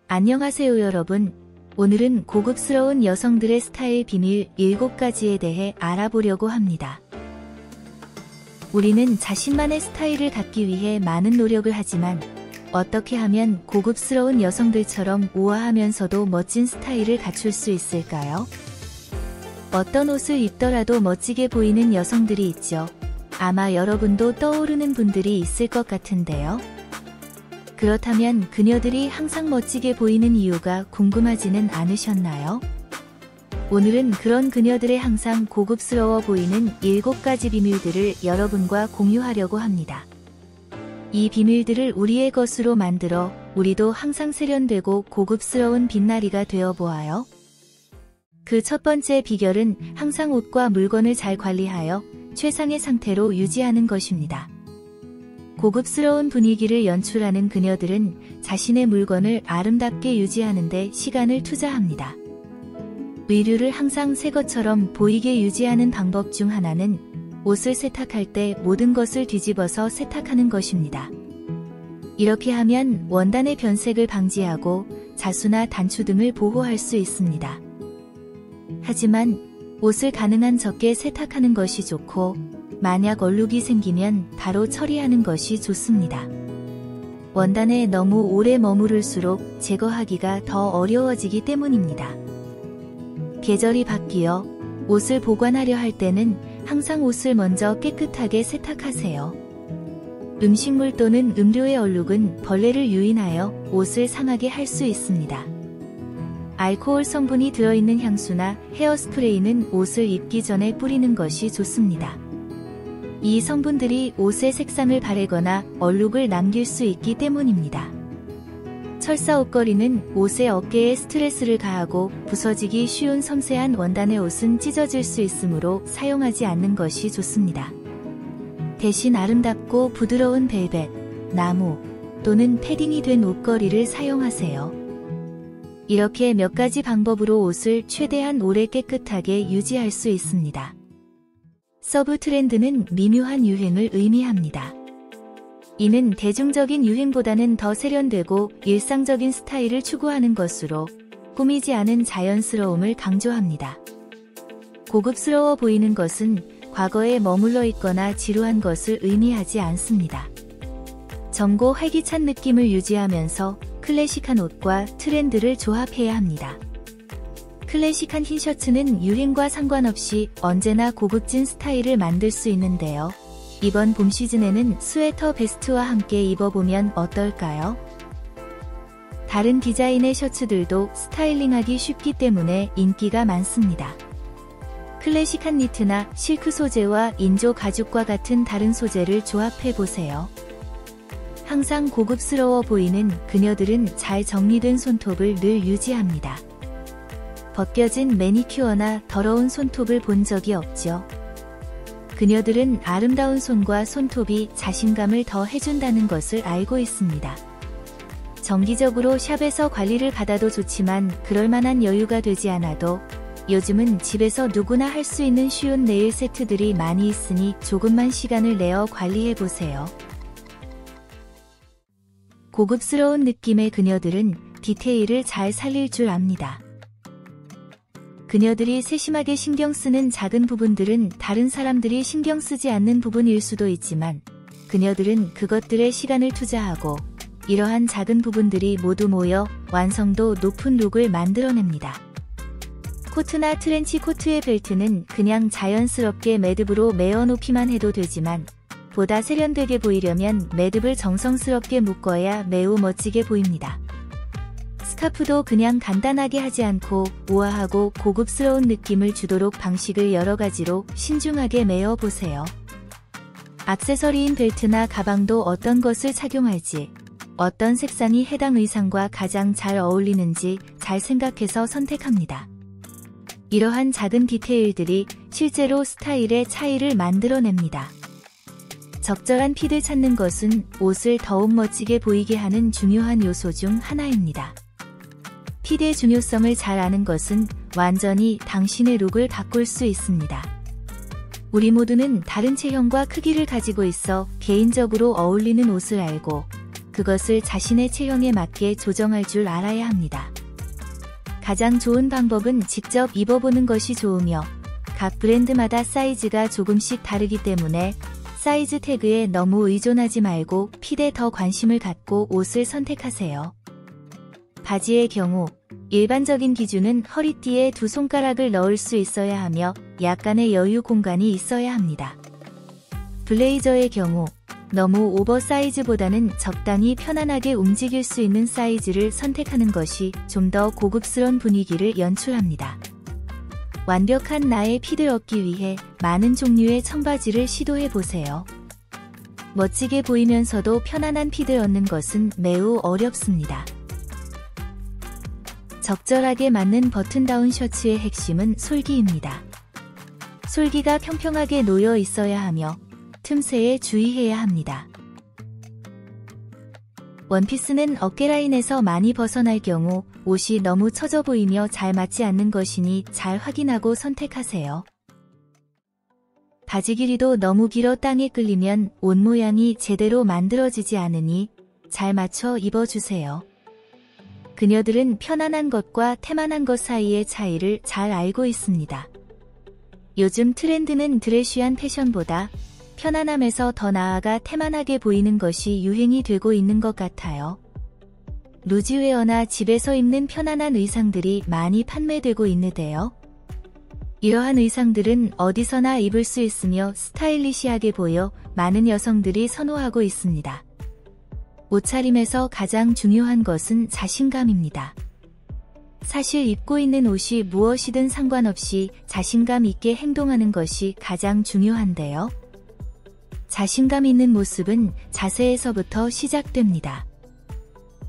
안녕하세요 여러분. 오늘은 고급스러운 여성들의 스타일 비밀 7가지에 대해 알아보려고 합니다. 우리는 자신만의 스타일을 갖기 위해 많은 노력을 하지만 어떻게 하면 고급스러운 여성들처럼 우아하면서도 멋진 스타일을 갖출 수 있을까요? 어떤 옷을 입더라도 멋지게 보이는 여성들이 있죠. 아마 여러분도 떠오르는 분들이 있을 것 같은데요. 그렇다면 그녀들이 항상 멋지게 보이는 이유가 궁금하지는 않으셨나요? 오늘은 그런 그녀들의 항상 고급스러워 보이는 7가지 비밀들을 여러분과 공유하려고 합니다. 이 비밀들을 우리의 것으로 만들어 우리도 항상 세련되고 고급스러운 빛나리가 되어 보아요. 그 첫 번째 비결은 항상 옷과 물건을 잘 관리하여 최상의 상태로 유지하는 것입니다. 고급스러운 분위기를 연출하는 그녀들은 자신의 물건을 아름답게 유지하는 데 시간을 투자합니다. 의류를 항상 새 것처럼 보이게 유지하는 방법 중 하나는 옷을 세탁할 때 모든 것을 뒤집어서 세탁하는 것입니다. 이렇게 하면 원단의 변색을 방지하고 자수나 단추 등을 보호할 수 있습니다. 하지만 옷을 가능한 적게 세탁하는 것이 좋고 만약 얼룩이 생기면 바로 처리하는 것이 좋습니다. 원단에 너무 오래 머무를수록 제거하기가 더 어려워지기 때문입니다. 계절이 바뀌어 옷을 보관하려 할 때는 항상 옷을 먼저 깨끗하게 세탁하세요. 음식물 또는 음료의 얼룩은 벌레를 유인하여 옷을 상하게 할 수 있습니다. 알코올 성분이 들어있는 향수나 헤어스프레이는 옷을 입기 전에 뿌리는 것이 좋습니다. 이 성분들이 옷의 색상을 바래거나 얼룩을 남길 수 있기 때문입니다. 철사 옷걸이는 옷의 어깨에 스트레스를 가하고 부서지기 쉬운 섬세한 원단의 옷은 찢어질 수 있으므로 사용하지 않는 것이 좋습니다. 대신 아름답고 부드러운 벨벳, 나무 또는 패딩이 된 옷걸이를 사용하세요. 이렇게 몇 가지 방법으로 옷을 최대한 오래 깨끗하게 유지할 수 있습니다. 서브 트렌드는 미묘한 유행을 의미합니다. 이는 대중적인 유행보다는 더 세련되고 일상적인 스타일을 추구하는 것으로 꾸미지 않은 자연스러움을 강조합니다. 고급스러워 보이는 것은 과거에 머물러 있거나 지루한 것을 의미하지 않습니다. 젊고 활기찬 느낌을 유지하면서 클래식한 옷과 트렌드를 조합해야 합니다. 클래식한 흰 셔츠는 유행과 상관없이 언제나 고급진 스타일을 만들 수 있는데요. 이번 봄 시즌에는 스웨터 베스트와 함께 입어보면 어떨까요? 다른 디자인의 셔츠들도 스타일링하기 쉽기 때문에 인기가 많습니다. 클래식한 니트나 실크 소재와 인조 가죽과 같은 다른 소재를 조합해보세요. 항상 고급스러워 보이는 그녀들은 잘 정리된 손톱을 늘 유지합니다. 벗겨진 매니큐어나 더러운 손톱을 본 적이 없죠. 그녀들은 아름다운 손과 손톱이 자신감을 더 해준다는 것을 알고 있습니다. 정기적으로 샵에서 관리를 받아도 좋지만 그럴 만한 여유가 되지 않아도 요즘은 집에서 누구나 할 수 있는 쉬운 네일 세트들이 많이 있으니 조금만 시간을 내어 관리해보세요. 고급스러운 느낌의 그녀들은 디테일을 잘 살릴 줄 압니다. 그녀들이 세심하게 신경 쓰는 작은 부분들은 다른 사람들이 신경 쓰지 않는 부분일 수도 있지만 그녀들은 그것들에 시간을 투자하고 이러한 작은 부분들이 모두 모여 완성도 높은 룩을 만들어냅니다. 코트나 트렌치 코트의 벨트는 그냥 자연스럽게 매듭으로 매어 놓기만 해도 되지만 보다 세련되게 보이려면 매듭을 정성스럽게 묶어야 매우 멋지게 보입니다. 스카프도 그냥 간단하게 하지 않고 우아하고 고급스러운 느낌을 주도록 방식을 여러 가지로 신중하게 매어보세요. 액세서리인 벨트나 가방도 어떤 것을 착용할지, 어떤 색상이 해당 의상과 가장 잘 어울리는지 잘 생각해서 선택합니다. 이러한 작은 디테일들이 실제로 스타일의 차이를 만들어냅니다. 적절한 핏을 찾는 것은 옷을 더욱 멋지게 보이게 하는 중요한 요소 중 하나입니다. 핏의 중요성을 잘 아는 것은 완전히 당신의 룩을 바꿀 수 있습니다. 우리 모두는 다른 체형과 크기를 가지고 있어 개인적으로 어울리는 옷을 알고 그것을 자신의 체형에 맞게 조정할 줄 알아야 합니다. 가장 좋은 방법은 직접 입어보는 것이 좋으며 각 브랜드마다 사이즈가 조금씩 다르기 때문에 사이즈 태그에 너무 의존하지 말고 핏에 더 관심을 갖고 옷을 선택하세요. 바지의 경우 일반적인 기준은 허리띠에 두 손가락을 넣을 수 있어야 하며 약간의 여유 공간이 있어야 합니다. 블레이저의 경우 너무 오버사이즈보다는 적당히 편안하게 움직일 수 있는 사이즈를 선택하는 것이 좀 더 고급스러운 분위기를 연출합니다. 완벽한 나의 핏을 얻기 위해 많은 종류의 청바지를 시도해보세요. 멋지게 보이면서도 편안한 핏을 얻는 것은 매우 어렵습니다. 적절하게 맞는 버튼다운 셔츠의 핵심은 솔기입니다. 솔기가 평평하게 놓여 있어야 하며 틈새에 주의해야 합니다. 원피스는 어깨 라인에서 많이 벗어날 경우 옷이 너무 처져 보이며 잘 맞지 않는 것이니 잘 확인하고 선택하세요. 바지 길이도 너무 길어 땅에 끌리면 옷 모양이 제대로 만들어지지 않으니 잘 맞춰 입어주세요. 그녀들은 편안한 것과 태만한 것 사이의 차이를 잘 알고 있습니다. 요즘 트렌드는 드레쉬한 패션보다 편안함에서 더 나아가 태만하게 보이는 것이 유행이 되고 있는 것 같아요. 루즈웨어나 집에서 입는 편안한 의상들이 많이 판매되고 있는데요. 이러한 의상들은 어디서나 입을 수 있으며 스타일리시하게 보여 많은 여성들이 선호하고 있습니다. 옷차림에서 가장 중요한 것은 자신감입니다. 사실 입고 있는 옷이 무엇이든 상관없이 자신감 있게 행동하는 것이 가장 중요한데요. 자신감 있는 모습은 자세에서부터 시작됩니다.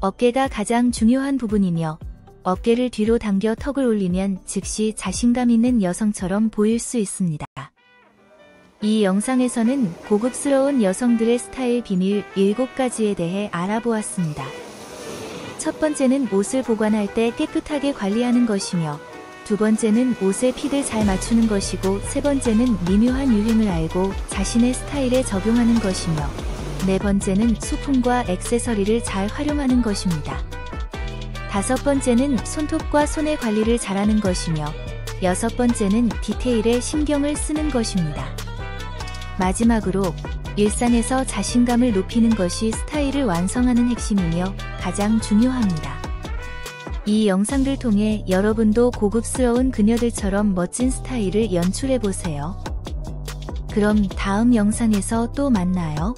어깨가 가장 중요한 부분이며 어깨를 뒤로 당겨 턱을 올리면 즉시 자신감 있는 여성처럼 보일 수 있습니다. 이 영상에서는 고급스러운 여성들의 스타일 비밀 7가지에 대해 알아보았습니다. 첫 번째는 옷을 보관할 때 깨끗하게 관리하는 것이며, 두 번째는 옷의 핏을 잘 맞추는 것이고, 세 번째는 미묘한 유행을 알고 자신의 스타일에 적용하는 것이며, 네 번째는 소품과 액세서리를 잘 활용하는 것입니다. 다섯 번째는 손톱과 손의 관리를 잘하는 것이며, 여섯 번째는 디테일에 신경을 쓰는 것입니다. 마지막으로 일상에서 자신감을 높이는 것이 스타일을 완성하는 핵심이며 가장 중요합니다. 이 영상을 통해 여러분도 고급스러운 그녀들처럼 멋진 스타일을 연출해보세요. 그럼 다음 영상에서 또 만나요.